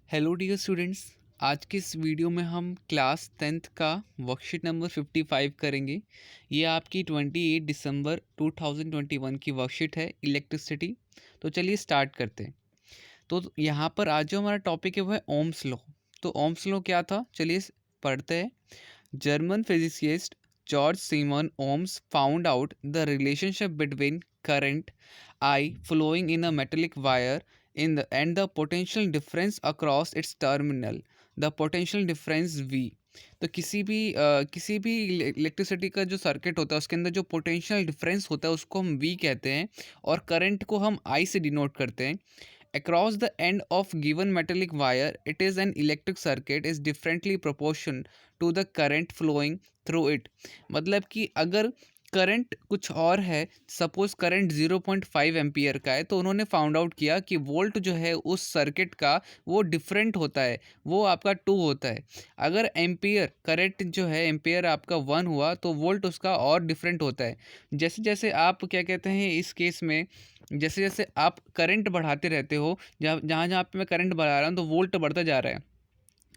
Hello dear students. आज के इस वीडियो में हम क्लास 10th का वर्कशीट नंबर 55 करेंगे। ये आपकी 28 दिसंबर 2021 की वर्कशीट है, इलेक्ट्रिसिटी। तो चलिए स्टार्ट करते हैं। तो यहाँ पर आज जो हमारा टॉपिक है वो है ओम्स लॉ। तो ओम्स लॉ क्या था, चलिए पढ़ते हैं। German physicist George Simon Ohm's found out the relationship between current I flowing in a metallic wire and the potential difference across its terminal, the potential difference V। तो किसी भी electricity का जो सर्किट होता है उसके अंदर जो पोटेंशियल डिफरेंस होता है उसको हम V कहते हैं, और करंट को हम I से डिनोट करते हैं। Across the end of given metallic wire, it is an electric circuit is differently proportion to the current flowing through it। मतलब कि अगर करंट कुछ और है, सपोज करंट 0.5 एम्पियर का है, तो उन्होंने फाउंड आउट किया कि वोल्ट जो है उस सर्किट का वो डिफरेंट होता है, वो आपका 2 होता है। अगर एम्पियर करंट जो है एम्पियर आपका 1 हुआ तो वोल्ट उसका और डिफरेंट होता है। जैसे जैसे आप क्या कहते हैं इस केस में, जैसे जैसे आप करंट बढ़ाते रहते हो, जहाँ जहाँ जहाँ पे मैं करंट बढ़ा रहा हूँ तो वोल्ट बढ़ता जा रहा है।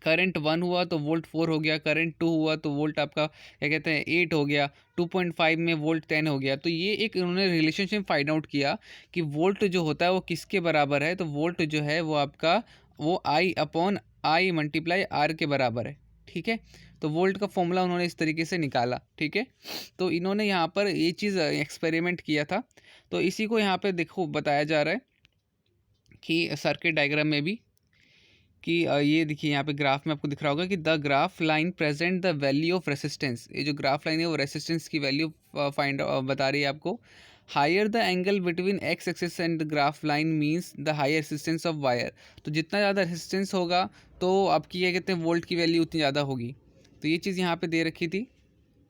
करंट 1 हुआ तो वोल्ट 4 हो गया, करंट 2 हुआ तो वोल्ट आपका क्या कहते हैं 8 हो गया, 2.5 में वोल्ट 10 हो गया। तो ये एक उन्होंने रिलेशनशिप फाइंड आउट किया कि वोल्ट जो होता है वो किसके बराबर है। तो वोल्ट जो है वो आपका वो आई अपॉन आई मल्टीप्लाई आर के बराबर है। ठीक है, तो वोल्ट का फॉर्मूला उन्होंने इस तरीके से निकाला। ठीक है, तो इन्होंने यहाँ पर ये चीज़ एक्सपेरिमेंट किया था। तो इसी को यहाँ पे देखो बताया जा रहा है कि सर्किट डायग्राम में भी कि ये देखिए यहाँ पे ग्राफ में आपको दिख रहा होगा कि the graph line present the value of resistance. ये जो ग्राफ लाइन है वो रेसिस्टेंस की वैल्यू फाइंड बता रही है आपको। Higher the angle between x axis and the graph line means the higher resistance of wire. तो जितना ज़्यादा रेसिस्टेंस होगा तो आपकी क्या कहते हैं वोल्ट की वैल्यू उतनी ज़्यादा होगी। तो ये चीज़ यहाँ पे दे रखी थी।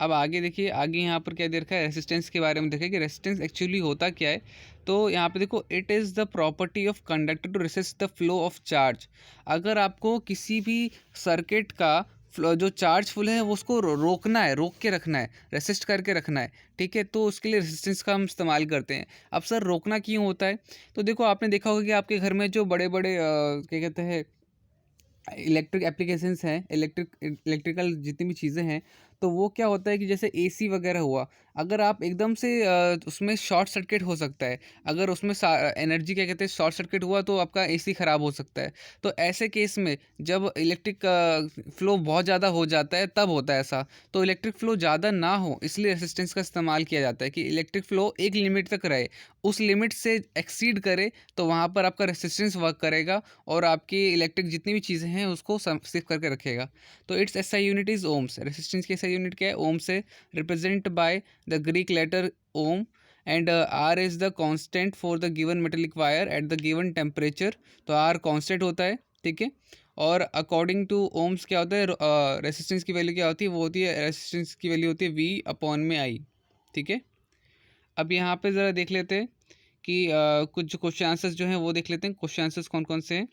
अब आगे देखिए, आगे यहाँ पर क्या दे रखा है, रेसिस्टेंस के बारे में देखिए कि रेसिस्टेंस एक्चुअली होता क्या है। तो यहाँ पे देखो, it is the property of conductor to resist the flow of charge. अगर आपको किसी भी सर्किट का जो चार्ज फुल है वो उसको रोकना है, रोक के रखना है, रेसिस्ट करके रखना है। ठीक है, तो उसके लिए रेसिस्टेंस का हम इस्तेमाल करते हैं। अब सर रोकना क्यों होता है, तो देखो आपने देखा होगा कि आपके घर में जो बड़े बड़े क्या कहते हैं इलेक्ट्रिक एप्लीकेशंस हैं, इलेक्ट्रिकल जितनी भी चीज़ें हैं, तो वो क्या होता है कि जैसे एसी वगैरह हुआ, अगर आप एकदम से उसमें शॉर्ट सर्किट हो सकता है। अगर उसमें एनर्जी क्या कहते हैं शॉर्ट सर्किट हुआ तो आपका एसी ख़राब हो सकता है। तो ऐसे केस में जब इलेक्ट्रिक फ्लो बहुत ज़्यादा हो जाता है तब होता है ऐसा। तो इलेक्ट्रिक फ्लो ज़्यादा ना हो इसलिए रेसिस्टेंस का इस्तेमाल किया जाता है कि इलेक्ट्रिक फ्लो एक लिमिट तक रहे, उस लिमिट से एक्सीड करे तो वहाँ पर आपका रेसिस्टेंस वर्क करेगा और आपकी इलेक्ट्रिक जितनी भी चीज़ें हैं उसको सेव करके रखेगा। तो its SI unit is ohms. Resistance की एसआई यूनिट क्या है, ओम से represent by the Greek letter ohm and R is the constant for the given metallic wire at the given temperature. तो आर कांस्टेंट होता है, ठीक है। और अकॉर्डिंग टू ओम्स क्या होता है, रेसिस्टेंस की वैल्यू क्या होती है, वो होती है रेसिस्टेंस की वैल्यू होती है वी अपॉन में आई। ठीक है, अब यहाँ पे ज़रा देख लेते हैं कि कुछ क्वेश्चन आंसर्स जो हैं वो देख लेते हैं, क्वेश्चन आंसर्स कौन कौन से हैं।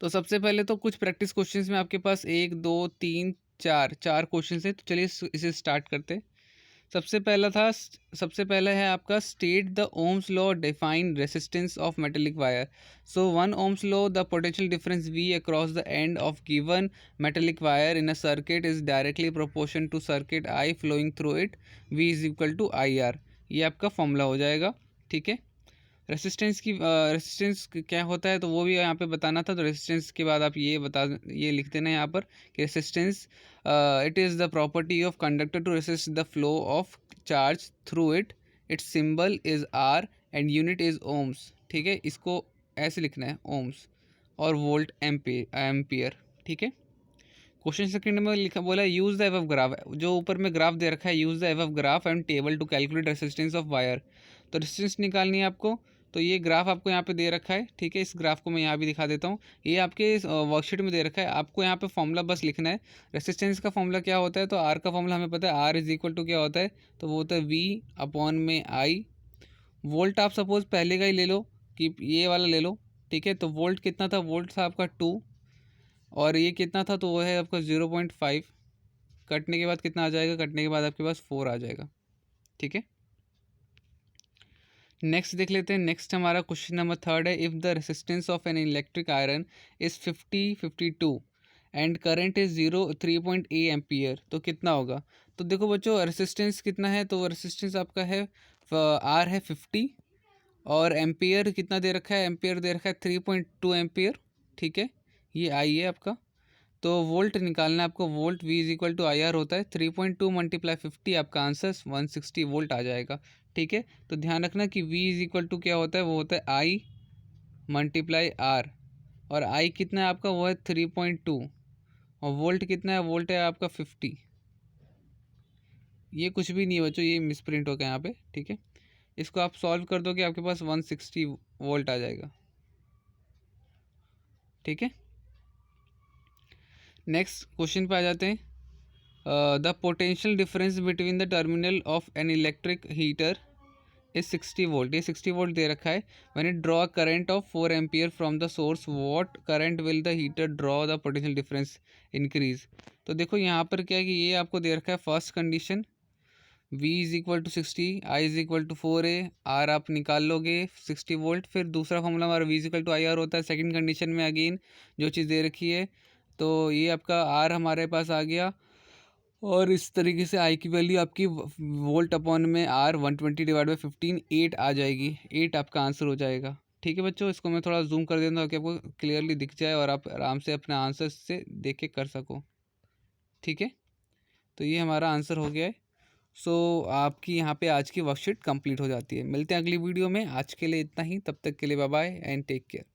तो सबसे पहले तो कुछ प्रैक्टिस क्वेश्चंस में आपके पास 1 2 3 4 क्वेश्चन है। तो चलिए इसे स्टार्ट करते हैं। सबसे पहला है आपका state the Ohm's law define resistance of metallic wire. So 1 ohms law the potential difference V across the end of given metallic wire in a circuit is directly proportion to circuit I flowing through it, V is equal to I R. ये आपका formula हो जाएगा। ठीक है, resistance क्या होता है तो वो भी यहाँ पे बताना था। तो रेसिस्टेंस के बाद आप ये लिख देना यहाँ पर कि resistance it is the property of conductor to resist the flow of charge through it, its symbol is R and unit is ohms. ठीक है, इसको ऐसे लिखना है ओम्स और वोल्ट एम्पियर। ठीक है, क्वेश्चन सेकंड में लिखा बोला यूज़ द एबव ग्राफ। जो ऊपर में ग्राफ दे रखा है, use the above graph and table to calculate resistance of wire. तो रेसिस्टेंस निकालनी है आपको। तो ये ग्राफ आपको यहाँ पे दे रखा है। ठीक है, इस ग्राफ को मैं यहाँ भी दिखा देता हूँ। ये आपके वर्कशीट में दे रखा है, आपको यहाँ पे फॉर्मूला बस लिखना है। रेसिस्टेंस का फॉर्मूला क्या होता है, तो आर का फॉर्मूला हमें पता है, आर इज इक्वल टू क्या होता है, तो वो होता है वी अपॉन में आई। वोल्ट आप सपोज पहले का ही ले लो कि ये वाला ले लो। ठीक है, तो वोल्ट कितना था, वोल्ट था आपका 2, और ये कितना था तो वो है आपका 0.5। कटने के बाद कितना आ जाएगा, कटने के बाद आपके पास 4 आ जाएगा। ठीक है, नेक्स्ट देख लेते हैं। नेक्स्ट हमारा क्वेश्चन नंबर 3 है, if the resistance of an electric iron is 52 and current is 3.8 ampere, तो कितना होगा। तो देखो बच्चों, रेसिस्टेंस कितना है, तो रेसिस्टेंस आपका है आर है 50, और एम्पियर कितना दे रखा है, एम्पियर दे रखा है 3.2 एम्पियर। ठीक है, ये आई है आपका। तो वोल्ट निकालना है आपको, volt V is equal to I R होता है 3.2 मल्टीप्लाई 50, आपका आंसर 160 वोल्ट आ जाएगा। ठीक है, तो ध्यान रखना कि V इज इक्वल टू क्या होता है, वो होता है I मल्टीप्लाई R, और I कितना है आपका, वो है 3.2, और वोल्ट कितना है, वोल्ट है आपका 50। ये कुछ भी नहीं है बच्चों, ये मिसप्रिंट हो गया यहाँ पे। ठीक है, इसको आप सॉल्व कर दोगे, आपके पास 160 वोल्ट आ जाएगा। ठीक है, नेक्स्ट क्वेश्चन पे आ जाते हैं। The potential difference between the terminal of an electric heater is 60 volt, ये 60 वोल्ट दे रखा है। When it draw current of 4 ampere from the source, what current will the heater draw, the potential difference increase. तो देखो यहाँ पर क्या है कि ये आपको दे रखा है first condition, V is equal to 60, I is equal to 4A, R आप निकाल लोगे 60 वोल्ट। फिर दूसरा फॉर्मूला हमारा V is equal to I R होता है सेकंड कंडीशन में, अगेन जो चीज़ दे रखी है। तो ये आपका आर हमारे पास आ गया, और इस तरीके से आई की वैल्यू आपकी वोल्ट अपॉन में आर 120 डिवाइड बाई 15 8 आ जाएगी, 8 आपका आंसर हो जाएगा। ठीक है बच्चों, इसको मैं थोड़ा जूम कर देता हूँ ताकि आपको क्लियरली दिख जाए और आप आराम से अपने आंसर से देख के कर सको। ठीक है, तो ये हमारा आंसर हो गया है। सो आपकी यहाँ पे आज की वर्कशीट कंप्लीट हो जाती है। मिलते हैं अगली वीडियो में, आज के लिए इतना ही, तब तक के लिए bye bye and take care.